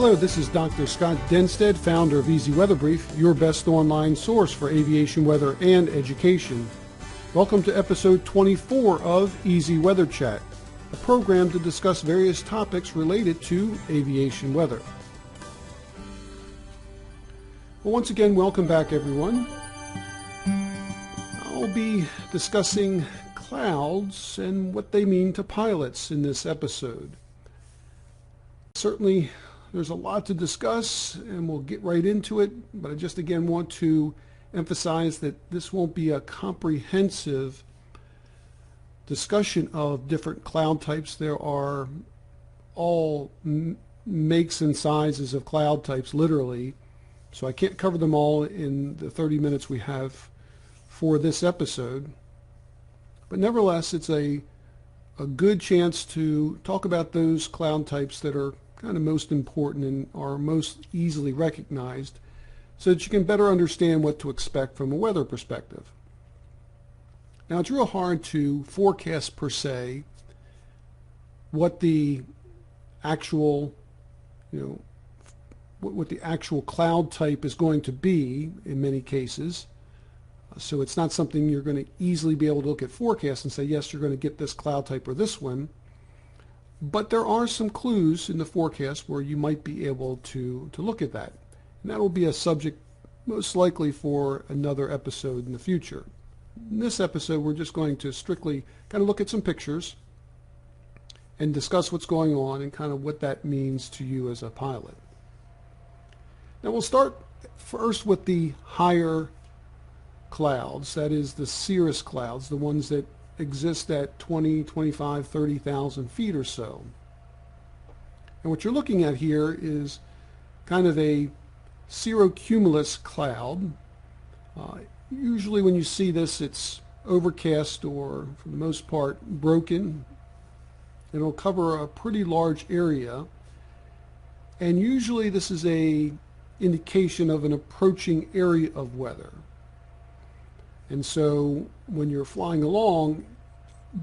Hello, this is Dr. Scott Denstead, founder of EZWxBrief, your best online source for aviation weather and education. Welcome to episode 24 of EZWxChat, a program to discuss various topics related to aviation weather. Well, once again, welcome back, everyone. I'll be discussing clouds and what they mean to pilots in this episode. Certainly, there's a lot to discuss, and we'll get right into it, but I just again want to emphasize that this won't be a comprehensive discussion of different cloud types. There are all makes and sizes of cloud types, literally, so I can't cover them all in the 30 minutes we have for this episode. But nevertheless, it's a good chance to talk about those cloud types that are kind of most important and are most easily recognized, so that you can better understand what to expect from a weather perspective. Now, it's real hard to forecast per se what the actual, what the actual cloud type is going to be in many cases. So it's not something you're going to easily be able to look at forecasts and say, yes, you're going to get this cloud type or this one. But there are some clues in the forecast where you might be able to look at that. And that will be a subject most likely for another episode in the future. In this episode, we're just going to strictly kind of look at some pictures and discuss what's going on and kind of what that means to you as a pilot. Now, we'll start first with the higher clouds, that is the Cirrus Clouds, the ones that exist at 20, 25, 30,000 feet or so. And what you're looking at here is kind of a Serocumulus Cloud. Usually when you see this, it's overcast or, for the most part, broken. It'll cover a pretty large area. And usually this is a indication of an approaching area of weather. And so when you're flying along,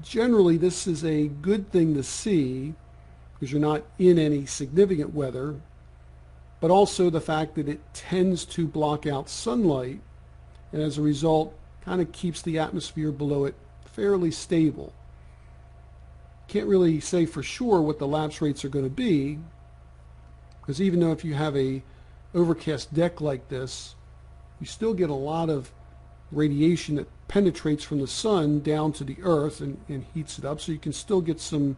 generally this is a good thing to see because you're not in any significant weather, but also the fact that it tends to block out sunlight and as a result kind of keeps the atmosphere below it fairly stable. Can't really say for sure what the lapse rates are going to be, because even though if you have a overcast deck like this, you still get a lot of radiation that penetrates from the sun down to the earth and heats it up, so you can still get some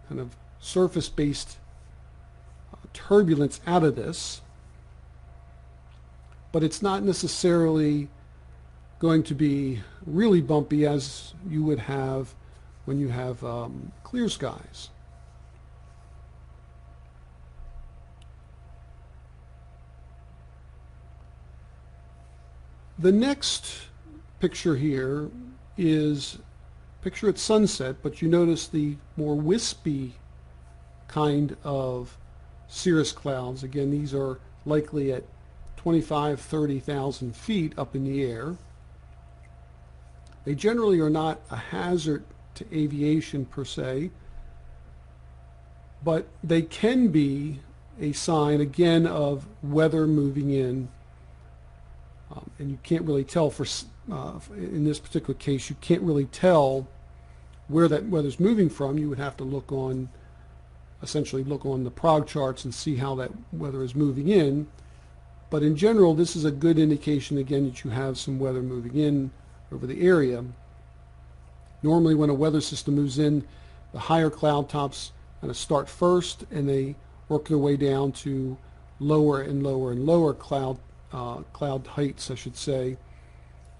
kind of surface-based turbulence out of this, but it's not necessarily going to be really bumpy as you would have when you have clear skies. The next picture here is a picture at sunset, but you notice the more wispy kind of cirrus clouds. Again, these are likely at 25, 30,000 feet up in the air. They generally are not a hazard to aviation per se, but they can be a sign, again, of weather moving in. And you can't really tell in this particular case, you can't really tell where that weather's moving from. You would have to essentially look on the prog charts and see how that weather is moving in. But in general, this is a good indication, again, that you have some weather moving in over the area. Normally when a weather system moves in, the higher cloud tops kind of start first and they work their way down to lower and lower and lower cloud heights, I should say,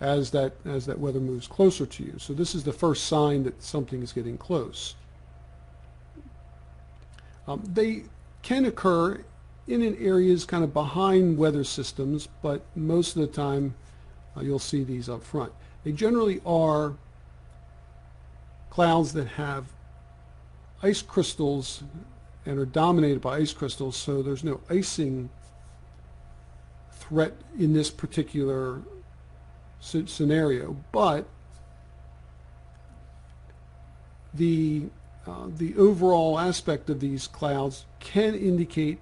as that weather moves closer to you. So this is the first sign that something is getting close. They can occur in areas kind of behind weather systems, but most of the time you'll see these up front. They generally are clouds that have ice crystals and are dominated by ice crystals, so there's no icing threat in this particular scenario, but the overall aspect of these clouds can indicate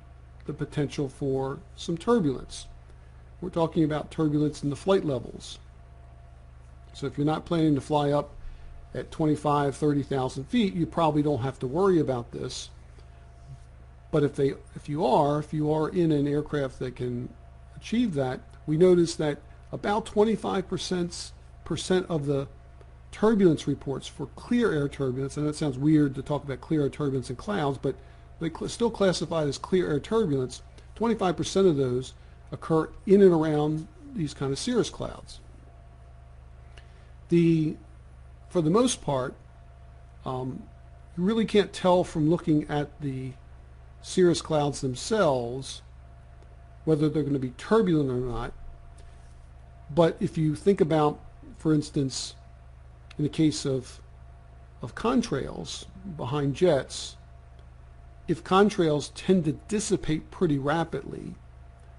the potential for some turbulence. We're talking about turbulence in the flight levels. So if you're not planning to fly up at 25, 30,000 feet, you probably don't have to worry about this. But if you are in an aircraft that can achieve that, we notice that about 25% of the turbulence reports for clear air turbulence, and that sounds weird to talk about clear air turbulence in clouds, but they still classified as clear air turbulence. 25% of those occur in and around these kind of cirrus clouds. For the most part, you really can't tell from looking at the cirrus clouds themselves whether they're going to be turbulent or not. But if you think about, for instance, in the case of contrails behind jets, if contrails tend to dissipate pretty rapidly,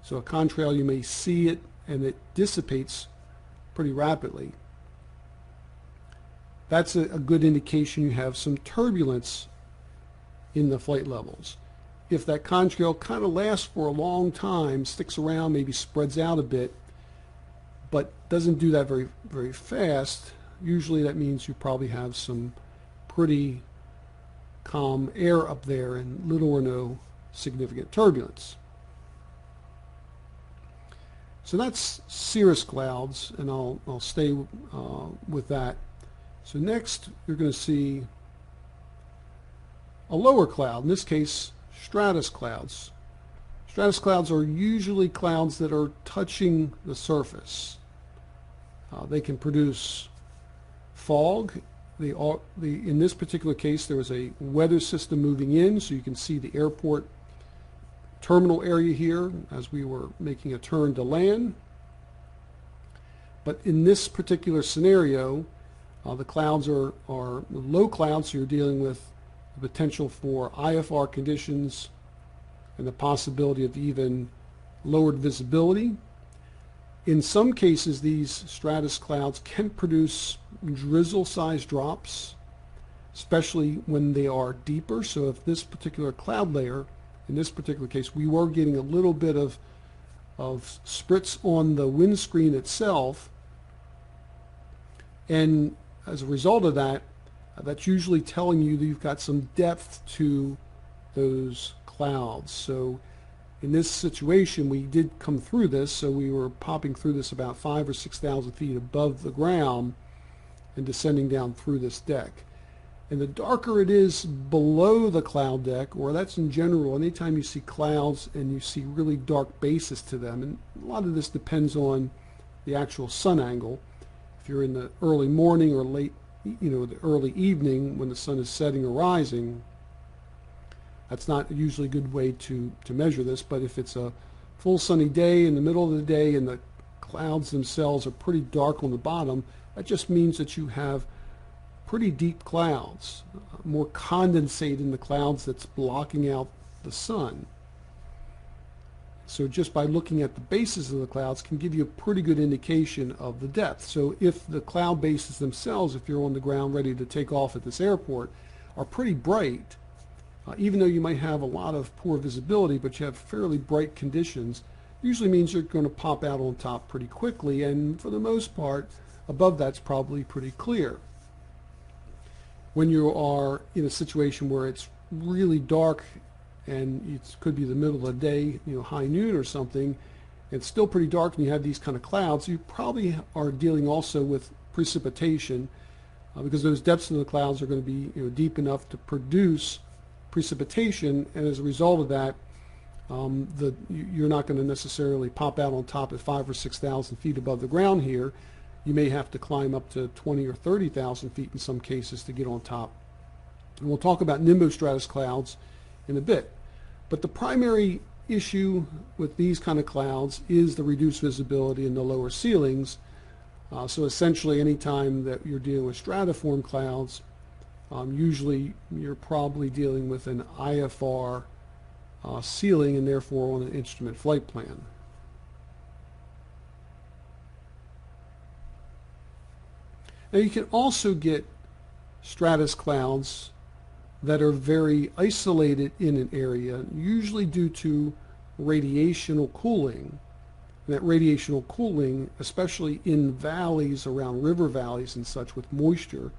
so a contrail, you may see it and it dissipates pretty rapidly, that's a good indication you have some turbulence in the flight levels. If that contrail kind of lasts for a long time, sticks around, maybe spreads out a bit, but doesn't do that very, very fast, usually that means you probably have some pretty calm air up there and little or no significant turbulence. So that's cirrus clouds, and I'll stay with that. So next you're going to see a lower cloud, in this case stratus clouds. Stratus clouds are usually clouds that are touching the surface. They can produce fog. In this particular case, there was a weather system moving in, so you can see the airport terminal area here as we were making a turn to land. But in this particular scenario, the clouds are low clouds, so you're dealing with the potential for IFR conditions and the possibility of even lowered visibility. In some cases, these stratus clouds can produce drizzle-sized drops, especially when they are deeper. So if this particular cloud layer, in this particular case, we were getting a little bit of spritz on the windscreen itself, and as a result of that, that's usually telling you that you've got some depth to those clouds. So in this situation, we did come through this, so we were popping through this about 5,000 or 6,000 feet above the ground and descending down through this deck. And the darker it is below the cloud deck, or that's in general, anytime you see clouds and you see really dark bases to them, and a lot of this depends on the actual sun angle. If you're in the early morning or late, the early evening when the sun is setting or rising, that's not usually a good way to measure this. But if it's a full sunny day in the middle of the day and the clouds themselves are pretty dark on the bottom, that just means that you have pretty deep clouds, more condensate in the clouds that's blocking out the sun. So just by looking at the bases of the clouds can give you a pretty good indication of the depth. So if the cloud bases themselves, if you're on the ground ready to take off at this airport, are pretty bright, even though you might have a lot of poor visibility, but you have fairly bright conditions, usually means you're going to pop out on top pretty quickly, and for the most part, above that's probably pretty clear. When you are in a situation where it's really dark and it could be the middle of the day, high noon or something, it's still pretty dark and you have these kind of clouds, you probably are dealing also with precipitation, because those depths of the clouds are going to be deep enough to produce precipitation, and as a result of that, you're not going to necessarily pop out on top at 5,000 or 6,000 feet above the ground here. You may have to climb up to 20,000 or 30,000 feet in some cases to get on top. And we'll talk about nimbostratus clouds in a bit. But the primary issue with these kind of clouds is the reduced visibility in the lower ceilings. So essentially anytime that you're dealing with stratiform clouds, usually you're probably dealing with an IFR ceiling and therefore on an instrument flight plan. Now you can also get stratus clouds that are very isolated in an area, usually due to radiational cooling. And that radiational cooling, especially in valleys, around river valleys and such with moisture,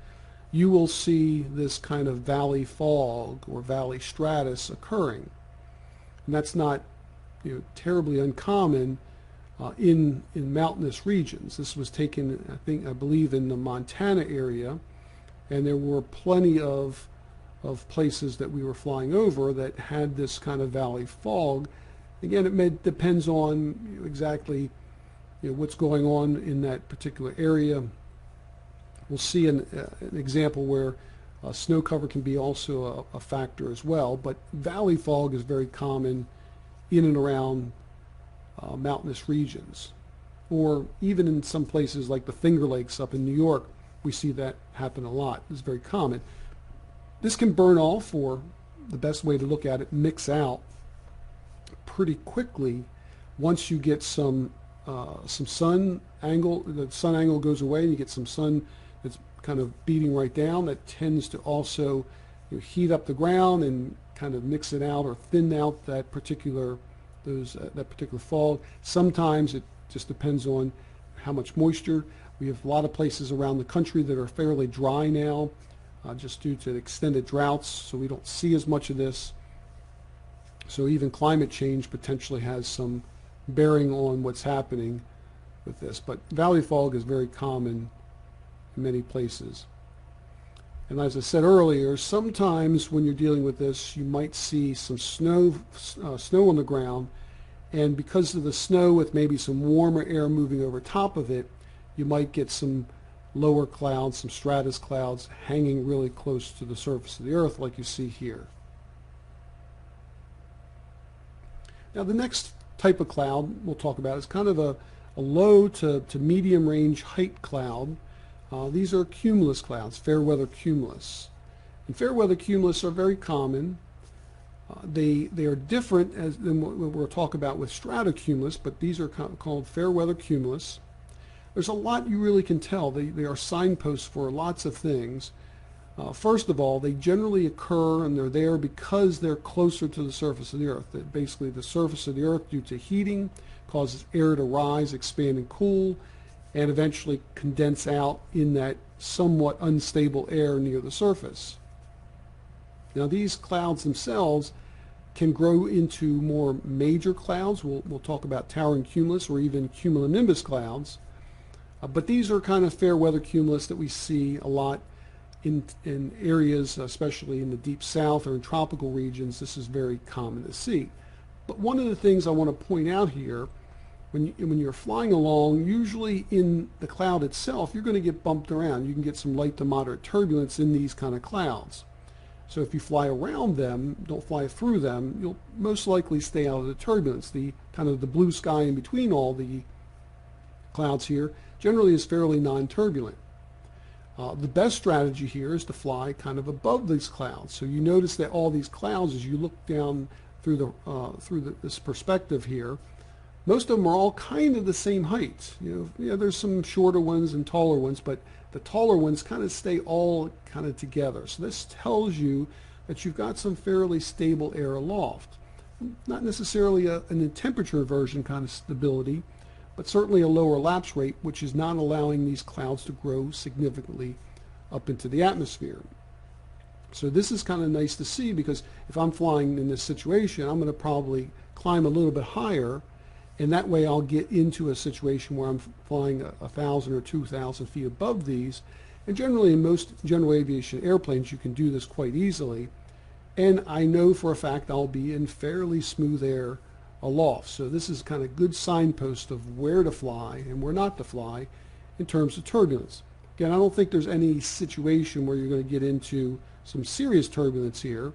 you will see this kind of valley fog or valley stratus occurring. And that's not, terribly uncommon in mountainous regions. This was taken, I believe, in the Montana area, and there were plenty of places that we were flying over that had this kind of valley fog. Again, it depends on exactly what's going on in that particular area. We'll see an example where snow cover can be also a factor as well, but valley fog is very common in and around mountainous regions. Or even in some places like the Finger Lakes up in New York, we see that happen a lot. It's very common. This can burn off, or the best way to look at it, mix out pretty quickly once you get some sun angle. The sun angle goes away and you get some sun that's kind of beating right down. That tends to also heat up the ground and kind of mix it out or thin out that particular fog. Sometimes it just depends on how much moisture. We have a lot of places around the country that are fairly dry now, just due to extended droughts, so we don't see as much of this. So even climate change potentially has some bearing on what's happening with this. But valley fog is very common in many places. And as I said earlier, sometimes when you're dealing with this, you might see some snow on the ground, and because of the snow with maybe some warmer air moving over top of it, you might get some lower clouds, some stratus clouds hanging really close to the surface of the earth like you see here. Now the next type of cloud we'll talk about is kind of a low to medium range height cloud. These are cumulus clouds, fair weather cumulus. And fair weather cumulus are very common. They are different than what we'll talk about with stratocumulus, but these are called fair weather cumulus. There's a lot you really can tell. They are signposts for lots of things. First of all, they generally occur and they're there because they're closer to the surface of the earth. Basically, the surface of the earth, due to heating, causes air to rise, expand, and cool, and eventually condense out in that somewhat unstable air near the surface. Now these clouds themselves can grow into more major clouds. We'll talk about towering cumulus or even cumulonimbus clouds. But these are kind of fair weather cumulus that we see a lot in areas, especially in the deep south or in tropical regions. This is very common to see. But one of the things I want to point out here, when you're flying along, usually in the cloud itself, you're going to get bumped around. You can get some light to moderate turbulence in these kind of clouds. So if you fly around them, don't fly through them, you'll most likely stay out of the turbulence. The kind of the blue sky in between all the clouds here generally is fairly non-turbulent. The best strategy here is to fly kind of above these clouds. So you notice that all these clouds, as you look down through this perspective here, most of them are all kind of the same height. There's some shorter ones and taller ones, but the taller ones kind of stay all kind of together. So this tells you that you've got some fairly stable air aloft. Not necessarily an temperature inversion kind of stability, but certainly a lower lapse rate, which is not allowing these clouds to grow significantly up into the atmosphere. So this is kind of nice to see, because if I'm flying in this situation, I'm going to probably climb a little bit higher, and that way I'll get into a situation where I'm flying 1,000 or 2,000 feet above these. And generally in most general aviation airplanes you can do this quite easily. And I know for a fact I'll be in fairly smooth air aloft. So this is kind of good signpost of where to fly and where not to fly in terms of turbulence. Again, I don't think there's any situation where you're going to get into some serious turbulence here,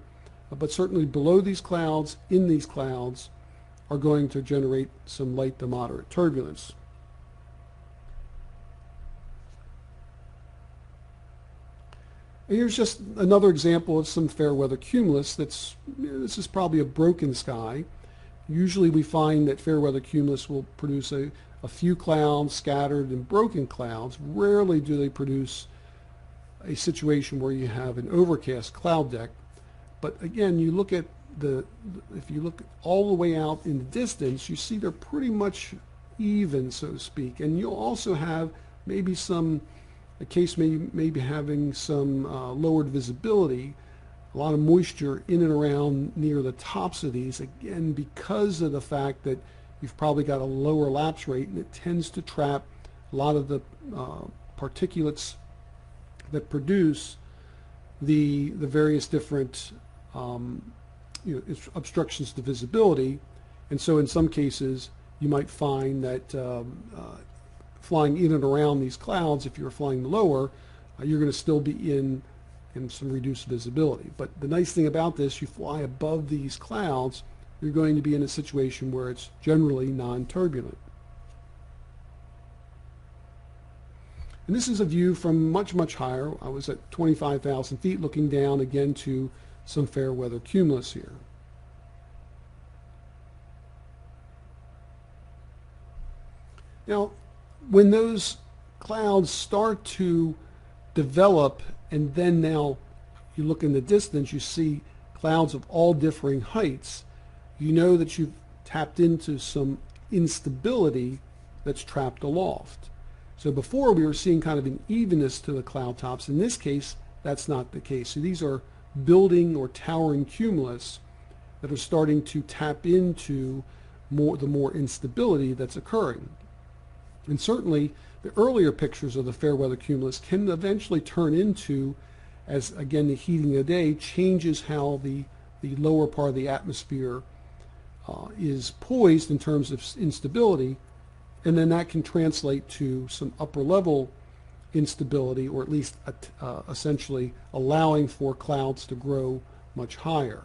but certainly below these clouds, in these clouds, are going to generate some light to moderate turbulence. And here's just another example of some fair weather cumulus. This is probably a broken sky. Usually we find that fair weather cumulus will produce a few clouds scattered and broken clouds. Rarely do they produce a situation where you have an overcast cloud deck. But again, you look at if you look all the way out in the distance, you see they're pretty much even, so to speak. And you'll also have maybe a case maybe having some lowered visibility, a lot of moisture in and around near the tops of these, again, because of the fact that you've probably got a lower lapse rate, and it tends to trap a lot of the particulates that produce the various different obstructions to visibility. And so in some cases you might find that flying in and around these clouds, if you're flying lower, you're going to still be in some reduced visibility. But the nice thing about this, you fly above these clouds, you're going to be in a situation where it's generally non-turbulent. And this is a view from much, much higher. I was at 25,000 feet looking down again to some fair weather cumulus here. Now, when those clouds start to develop, and then now you look in the distance, you see clouds of all differing heights, you know that you've tapped into some instability that's trapped aloft. So before we were seeing kind of an evenness to the cloud tops. In this case, that's not the case. So these are building or towering cumulus that are starting to tap into the more instability that's occurring. And certainly the earlier pictures of the fair weather cumulus can eventually turn into, as again the heating of the day changes how the lower part of the atmosphere is poised in terms of instability, and then that can translate to some upper level instability, or at least essentially allowing for clouds to grow much higher.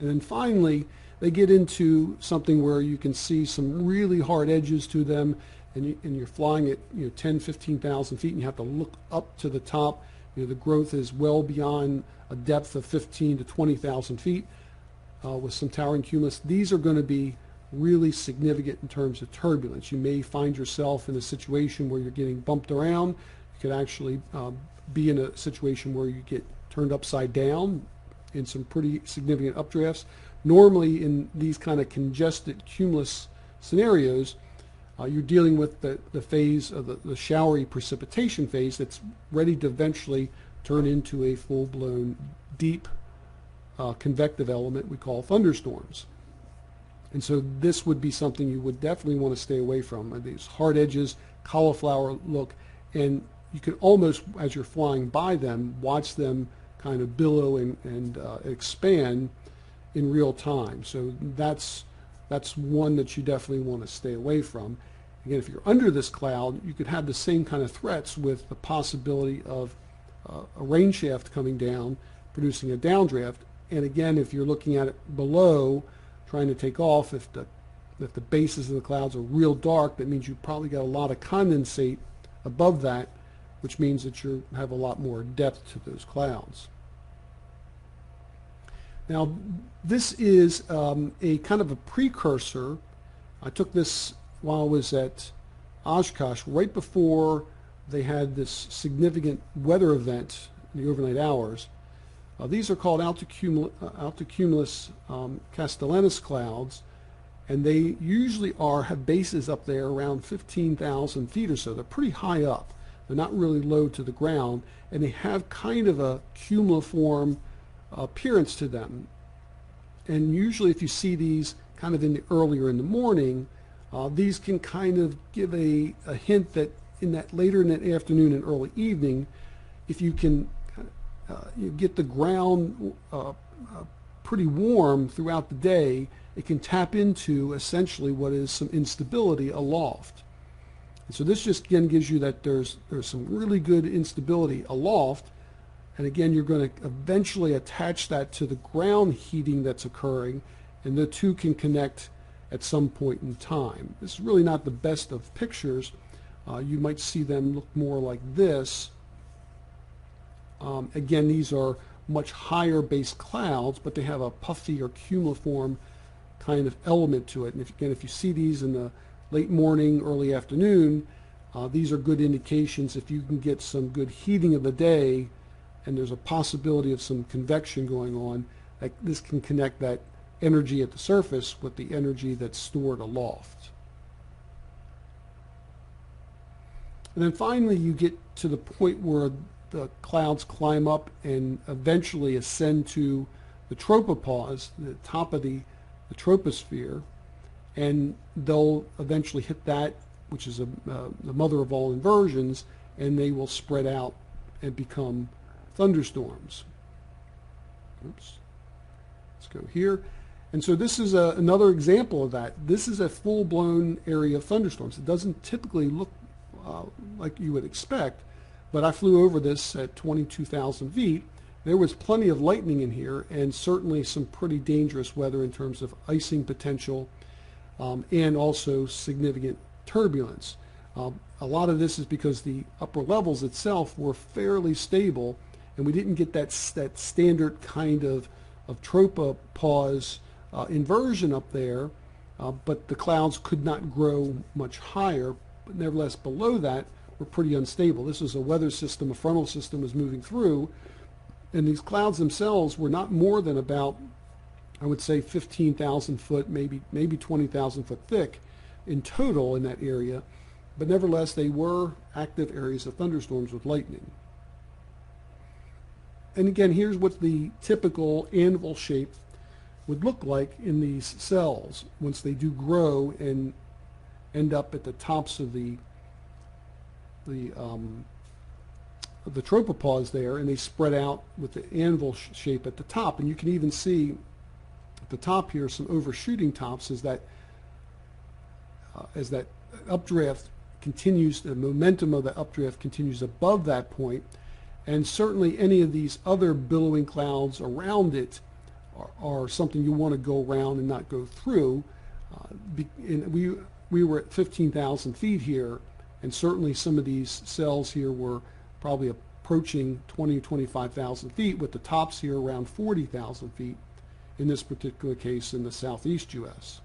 And then finally, they get into something where you can see some really hard edges to them, and you're flying at 10, 15,000 feet, and you have to look up to the top. The growth is well beyond a depth of 15 to 20,000 feet with some towering cumulus. These are going to be really significant in terms of turbulence. You may find yourself in a situation where you're getting bumped around. You could actually be in a situation where you get turned upside down in some pretty significant updrafts. Normally in these kind of congested cumulus scenarios, you're dealing with the phase of the showery precipitation phase that's ready to eventually turn into a full-blown deep convective element we call thunderstorms. And so this would be something you would definitely want to stay away from. These hard edges, cauliflower look, and you can almost, as you're flying by them, watch them kind of billow and expand in real time. So that's one that you definitely want to stay away from. Again, if you're under this cloud, you could have the same kind of threats with the possibility of a rain shaft coming down, producing a downdraft. And again, if you're looking at it below, trying to take off, if the bases of the clouds are real dark, that means you've probably got a lot of condensate above that, which means that you have a lot more depth to those clouds. Now, this is a kind of a precursor. I took this while I was at Oshkosh, right before they had this significant weather event in the overnight hours. These are called Altocumulus Castellanous Clouds, and they usually have bases up there around 15,000 feet or so. They're pretty high up. They're not really low to the ground, and they have kind of a cumuliform appearance to them. And usually if you see these kind of earlier in the morning, these can kind of give a hint that later in that afternoon and early evening, if you can you get the ground pretty warm throughout the day, it can tap into essentially what is some instability aloft. And so this just again gives you that there's some really good instability aloft, and again you're going to eventually attach that to the ground heating that's occurring, and the two can connect at some point in time. This is really not the best of pictures. You might see them look more like this. Again, these are much higher base clouds, but they have a puffy or cumuliform kind of element to it. And if you see these in the late morning, early afternoon, These are good indications if you can get some good heating of the day and there's a possibility of some convection going on, that this can connect that energy at the surface with the energy that's stored aloft. And then finally you get to the point where the clouds climb up and eventually ascend to the tropopause, the top of the troposphere, and they'll eventually hit that, which is the mother of all inversions, and they will spread out and become thunderstorms. Oops. Let's go here. And so this is another example of that. This is a full-blown area of thunderstorms. It doesn't typically look like you would expect, but I flew over this at 22,000 feet. There was plenty of lightning in here and certainly some pretty dangerous weather in terms of icing potential and also significant turbulence. A lot of this is because the upper levels itself were fairly stable and we didn't get that standard kind of tropopause inversion up there, but the clouds could not grow much higher. But nevertheless, below that were pretty unstable. This was a weather system, a frontal system was moving through, and these clouds themselves were not more than about, I would say, 15,000 foot, maybe 20,000 foot thick in total in that area, but nevertheless they were active areas of thunderstorms with lightning. And again, here's what the typical anvil shape would look like in these cells once they do grow and end up at the tops of the tropopause there, and they spread out with the anvil shape at the top. And you can even see at the top here some overshooting tops as that updraft continues, the momentum of the updraft continues above that point. And certainly any of these other billowing clouds around it are something you want to go around and not go through. We were at 15,000 feet here, and certainly some of these cells here were probably approaching 20 or 25,000 feet, with the tops here around 40,000 feet in this particular case in the southeast U.S.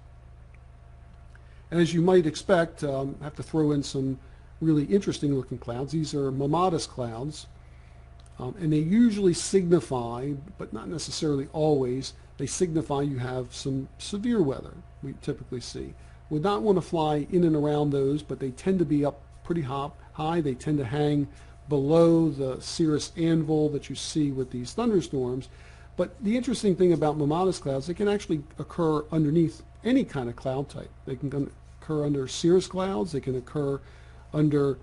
And as you might expect, I have to throw in some really interesting looking clouds. These are Momodus Clouds, and they usually signify, but not necessarily always, they signify you have some severe weather we typically see. Would not want to fly in and around those, but they tend to be up pretty high. They tend to hang below the cirrus anvil that you see with these thunderstorms. But the interesting thing about Momodus clouds, they can actually occur underneath any kind of cloud type. They can occur under cirrus clouds. They can occur under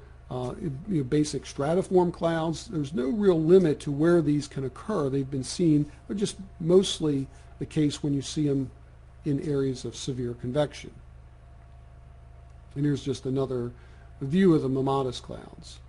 basic stratiform clouds. There's no real limit to where these can occur. They've been seen, but just mostly the case when you see them in areas of severe convection. And here's just another view of the Momodus clouds.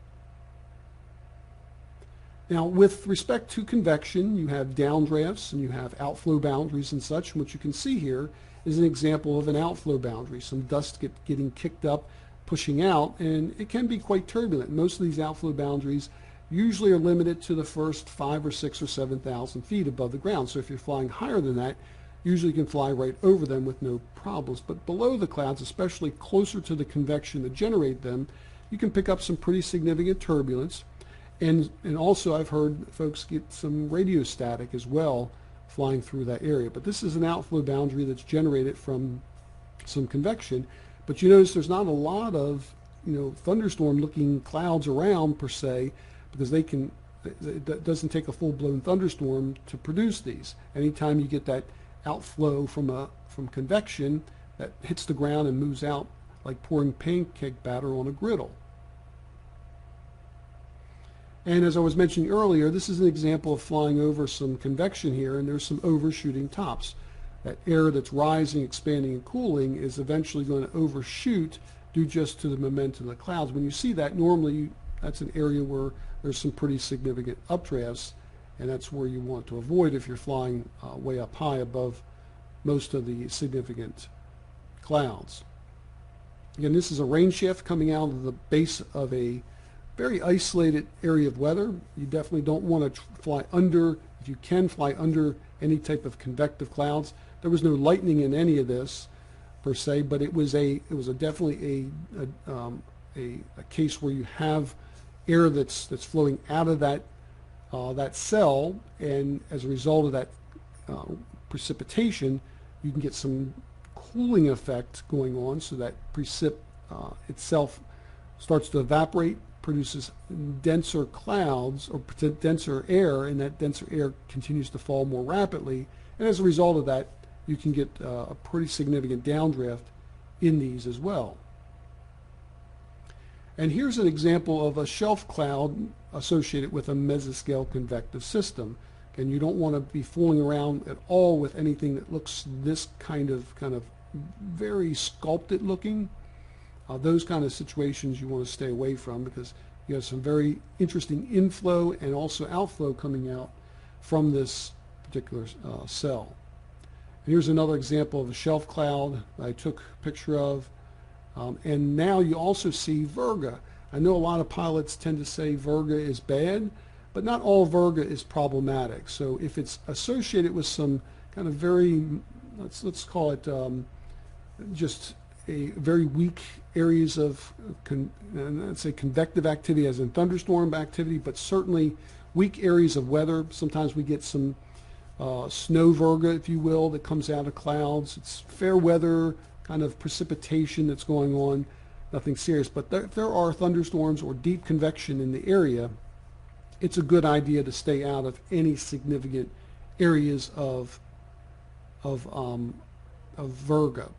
Now, with respect to convection, you have downdrafts and you have outflow boundaries and such. And what you can see here is an example of an outflow boundary. Some dust getting kicked up, pushing out, and it can be quite turbulent. Most of these outflow boundaries usually are limited to the first 5 or 6 or 7,000 feet above the ground. So if you're flying higher than that, usually you can fly right over them with no problems. But below the clouds, especially closer to the convection that generate them, you can pick up some pretty significant turbulence. And also I've heard folks get some radio static as well flying through that area. But this is an outflow boundary that's generated from some convection. But you notice there's not a lot of thunderstorm-looking clouds around per se, because it doesn't take a full-blown thunderstorm to produce these. Anytime you get that outflow from convection, that hits the ground and moves out like pouring pancake batter on a griddle. And as I was mentioning earlier, this is an example of flying over some convection here, and there's some overshooting tops. That air that's rising, expanding, and cooling is eventually going to overshoot due just to the momentum of the clouds. When you see that, normally that's an area where there's some pretty significant updrafts, and that's where you want to avoid if you're flying way up high above most of the significant clouds. Again, this is a rain shaft coming out of the base of a very isolated area of weather. You definitely don't want to fly under, if you can, fly under any type of convective clouds. There was no lightning in any of this per se, but it was definitely a a case where you have air that's flowing out of that cell, and as a result of that precipitation, you can get some cooling effect going on, so that precip itself starts to evaporate, produces denser clouds or denser air, and that denser air continues to fall more rapidly, and as a result of that, you can get a pretty significant downdraft in these as well. And here's an example of a shelf cloud associated with a mesoscale convective system. And you don't want to be fooling around at all with anything that looks this kind of very sculpted looking. Those kind of situations you want to stay away from, because you have some very interesting inflow and also outflow coming out from this particular cell. And here's another example of a shelf cloud I took a picture of. And now you also see Virga. I know a lot of pilots tend to say Virga is bad, but not all Virga is problematic. So if it's associated with some kind of very, let's call it just a very weak areas of, let's say convective activity as in thunderstorm activity, but certainly weak areas of weather. Sometimes we get some snow Virga, if you will, that comes out of clouds. It's fair weather kind of precipitation that's going on, nothing serious. But if there are thunderstorms or deep convection in the area, it's a good idea to stay out of any significant areas of Virga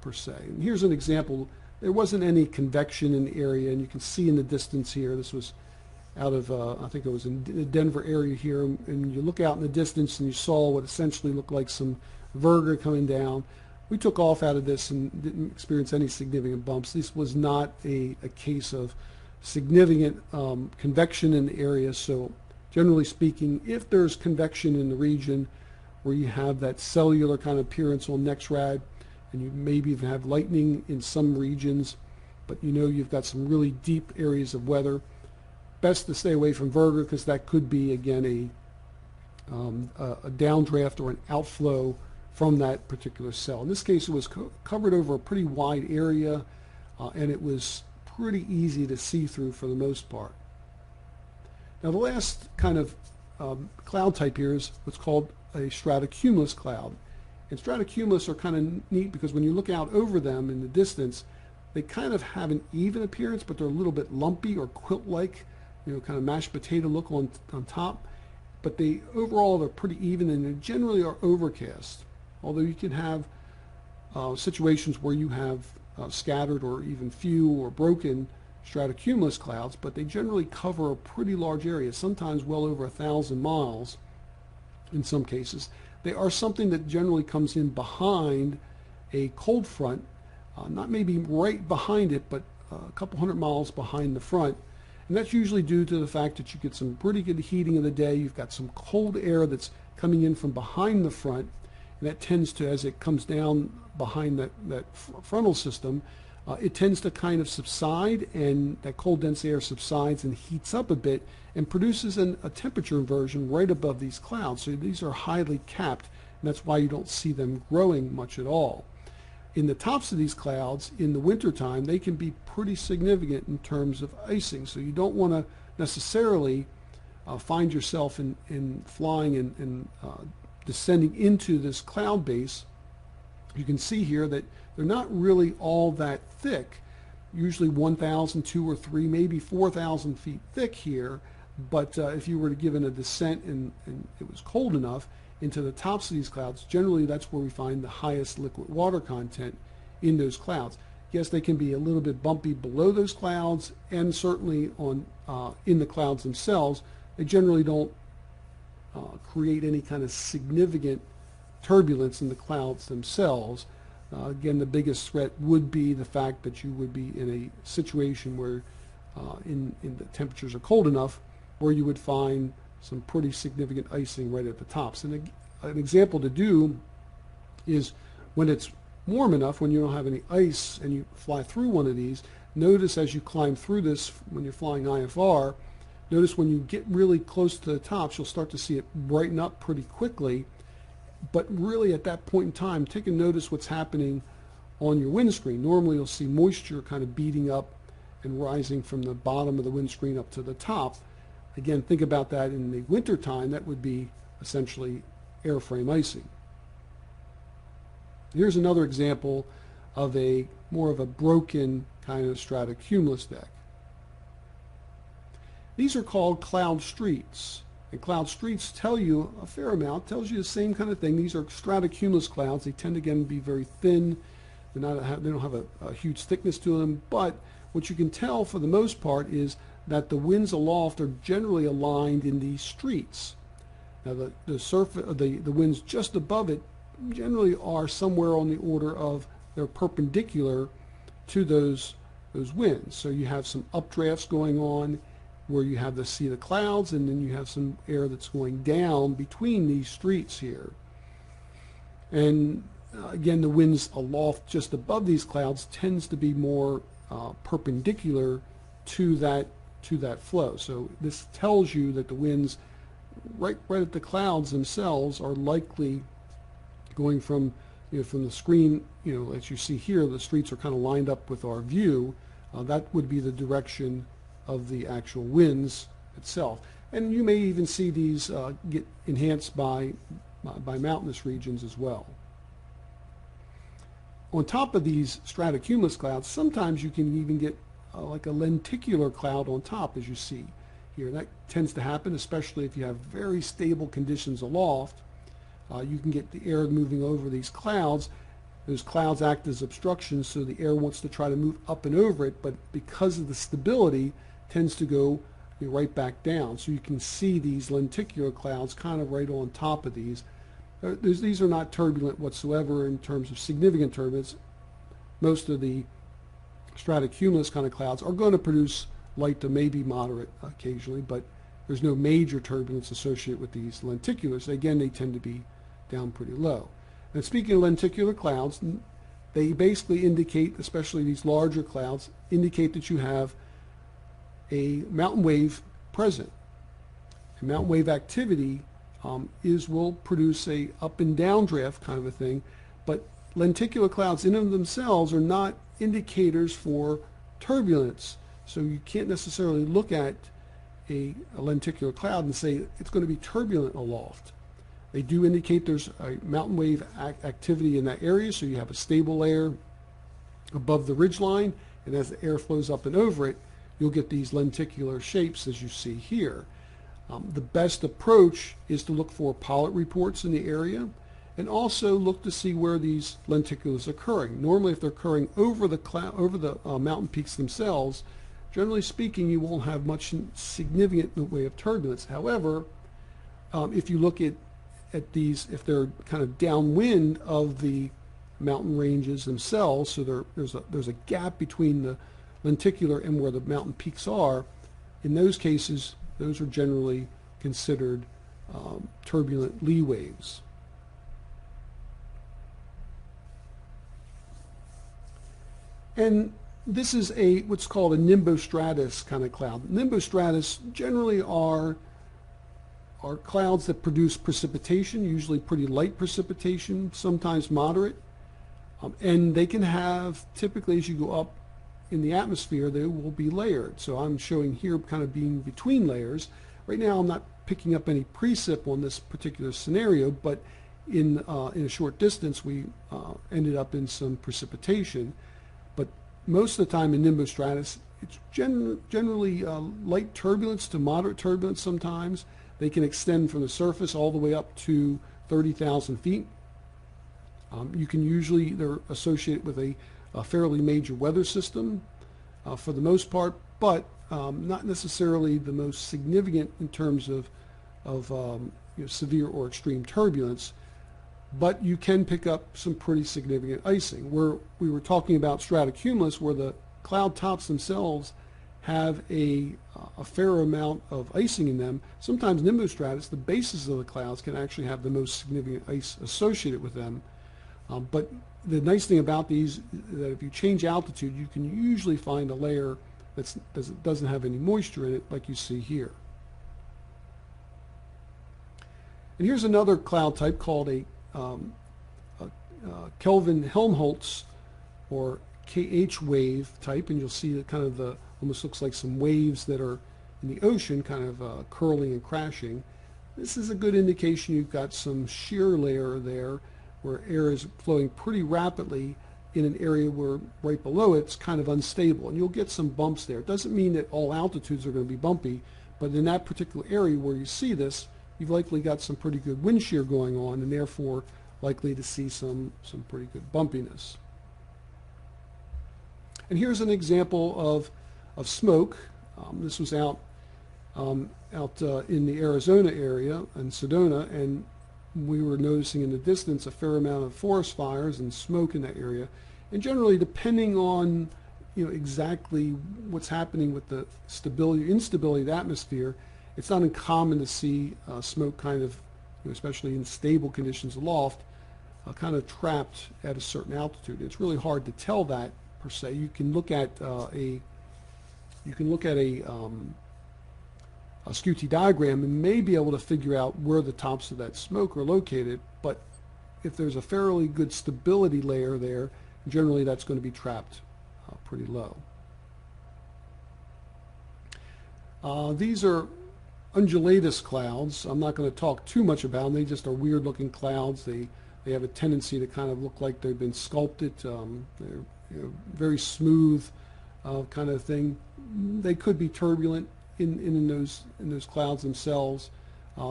per se. And here's an example. There wasn't any convection in the area, and you can see in the distance here, this was out of, I think it was in the Denver area here, and you look out in the distance and you saw what essentially looked like some Virga coming down. We took off out of this and didn't experience any significant bumps. This was not a case of significant convection in the area. So generally speaking, if there's convection in the region where you have that cellular kind of appearance on NEXRAD, and you maybe even have lightning in some regions, but you know you've got some really deep areas of weather, best to stay away from Virga, because that could be, again, a downdraft or an outflow from that particular cell. In this case, it was covered over a pretty wide area, and it was pretty easy to see through for the most part. Now, the last kind of cloud type here is what's called a Stratocumulus cloud. And Stratocumulus are kind of neat because when you look out over them in the distance, they kind of have an even appearance, but they're a little bit lumpy or quilt-like, you know, kind of mashed potato look on top. But they overall they're pretty even, and they generally are overcast. Although you can have situations where you have scattered or even few or broken Stratocumulus clouds, but they generally cover a pretty large area, sometimes well over 1,000 miles in some cases. They are something that generally comes in behind a cold front, not maybe right behind it, but a couple hundred miles behind the front. And that's usually due to the fact that you get some pretty good heating of the day. You've got some cold air that's coming in from behind the front, and that tends to, as it comes down behind that frontal system, it tends to kind of subside, and that cold dense air subsides and heats up a bit and produces a temperature inversion right above these clouds. So these are highly capped, and that's why you don't see them growing much at all. In the tops of these clouds, in the wintertime, they can be pretty significant in terms of icing. So you don't want to necessarily find yourself in flying and descending into this cloud base. You can see here that they're not really all that thick, usually 1,000, 2 or 3, maybe 4,000 feet thick here. But if you were to give in a descent and it was cold enough into the tops of these clouds, generally that's where we find the highest liquid water content in those clouds. Yes, they can be a little bit bumpy below those clouds, and certainly on in the clouds themselves, they generally don't create any kind of significant turbulence in the clouds themselves. Again, the biggest threat would be the fact that you would be in a situation where in the temperatures are cold enough where you would find some pretty significant icing right at the tops. And an example to do is when it's warm enough, when you don't have any ice and you fly through one of these, notice as you climb through this when you're flying IFR, notice when you get really close to the tops, you'll start to see it brighten up pretty quickly. But really at that point in time, take a notice what's happening on your windscreen. Normally you'll see moisture kind of beating up and rising from the bottom of the windscreen up to the top. Again, think about that in the winter time. That would be essentially airframe icing. Here's another example of a more of a broken kind of stratocumulus deck. These are called cloud streets. And cloud streets tell you a fair amount, tells you the same kind of thing. These are stratocumulus clouds. They tend to, again, be very thin. They don't have a huge thickness to them, but what you can tell for the most part is that the winds aloft are generally aligned in these streets. Now the winds just above it generally are somewhere on the order of, they're perpendicular to those winds. So you have some updrafts going on where you have the clouds, and then you have some air that's going down between these streets here. And again, the winds aloft just above these clouds tends to be more perpendicular to that flow. So this tells you that the winds right at the clouds themselves are likely going from from the screen, as you see here, the streets are kind of lined up with our view. That would be the direction of the actual winds itself. And you may even see these get enhanced by mountainous regions as well. On top of these stratocumulus clouds, sometimes you can even get like a lenticular cloud on top, as you see here. That tends to happen, especially if you have very stable conditions aloft. You can get the air moving over these clouds. Those clouds act as obstructions, so the air wants to try to move up and over it, but because of the stability, tends to go right back down. So you can see these lenticular clouds kind of right on top of these. These are not turbulent whatsoever in terms of significant turbulence. Most of the stratocumulus kind of clouds are going to produce light to maybe moderate occasionally, but there's no major turbulence associated with these lenticulars. Again, they tend to be down pretty low. And speaking of lenticular clouds, they basically indicate, especially these larger clouds, indicate that you have a mountain wave present. And mountain wave activity will produce a up and down draft kind of a thing, but lenticular clouds in and of themselves are not indicators for turbulence. So you can't necessarily look at a lenticular cloud and say it's going to be turbulent aloft. They do indicate there's a mountain wave activity in that area, so you have a stable layer above the ridge line, and as the air flows up and over it, you'll get these lenticular shapes as you see here. The best approach is to look for pilot reports in the area, and also look to see where these lenticulars are occurring. Normally, if they're occurring over the mountain peaks themselves, generally speaking, you won't have much significant in the way of turbulence. However, if you look at these, if they're kind of downwind of the mountain ranges themselves, so there's a gap between the lenticular and where the mountain peaks are, in those cases, those are generally considered turbulent lee waves. And this is what's called a nimbostratus kind of cloud. Nimbostratus generally are clouds that produce precipitation, usually pretty light precipitation, sometimes moderate. And they can have, typically as you go up in the atmosphere, they will be layered. So I'm showing here kind of being between layers. Right now I'm not picking up any precip on this particular scenario, but in a short distance we ended up in some precipitation. But most of the time in nimbostratus, it's generally light turbulence to moderate turbulence sometimes. They can extend from the surface all the way up to 30,000 feet. You can usually, they're associated with a fairly major weather system for the most part, but not necessarily the most significant in terms of severe or extreme turbulence. But you can pick up some pretty significant icing. Where we were talking about stratocumulus, where the cloud tops themselves have a fair amount of icing in them. Sometimes nimbostratus, the bases of the clouds, can actually have the most significant ice associated with them. But the nice thing about these is that if you change altitude, you can usually find a layer that doesn't have any moisture in it, like you see here. And here's another cloud type called a Kelvin-Helmholtz or KH wave type, and you'll see that kind of the almost looks like some waves that are in the ocean kind of curling and crashing. This is a good indication you've got some shear layer there where air is flowing pretty rapidly in an area where right below it's kind of unstable, and you'll get some bumps there. It doesn't mean that all altitudes are going to be bumpy, but in that particular area where you see this, you've likely got some pretty good wind shear going on, and therefore likely to see some pretty good bumpiness. And here's an example of smoke. This was out in the Arizona area in Sedona, and we were noticing in the distance a fair amount of forest fires and smoke in that area. And generally, depending on exactly what's happening with the instability of the atmosphere, it's not uncommon to see smoke kind of, especially in stable conditions aloft, kind of trapped at a certain altitude. It's really hard to tell that per se. You can look at a SCUTI diagram and may be able to figure out where the tops of that smoke are located, but if there's a fairly good stability layer there, generally that's going to be trapped pretty low. These are Undulatis Clouds. I'm not going to talk too much about them. They just are weird looking clouds. They have a tendency to kind of look like they've been sculpted. They're very smooth kind of thing. They could be turbulent in those clouds themselves.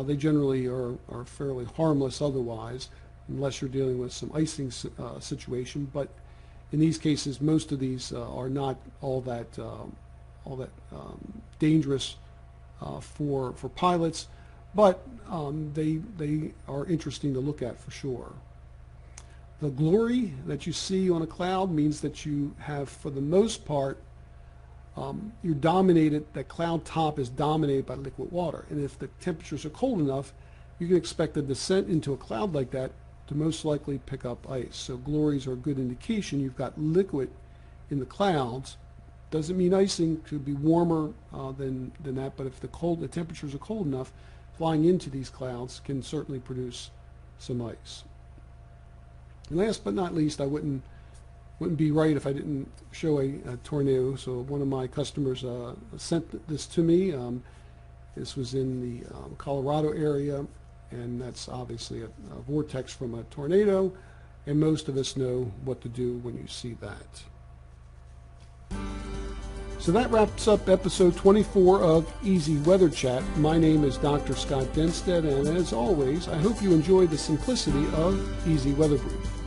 They generally are fairly harmless otherwise, unless you're dealing with some icing situation. But in these cases, most of these are not all that dangerous for pilots, but they are interesting to look at for sure. The glory that you see on a cloud means that you have, for the most part, you're dominated, that cloud top is dominated by liquid water. And if the temperatures are cold enough, you can expect a descent into a cloud like that to most likely pick up ice. So glories are a good indication you've got liquid in the clouds. Doesn't mean icing, could be warmer than that, but if the temperatures are cold enough, flying into these clouds can certainly produce some ice. And last but not least, I wouldn't be right if I didn't show a tornado. So one of my customers sent this to me. This was in the Colorado area, and that's obviously a vortex from a tornado, and most of us know what to do when you see that. So that wraps up episode 24 of EZWxChat. My name is Dr. Scott Denstead, and as always, I hope you enjoy the simplicity of EZ Weather Brief.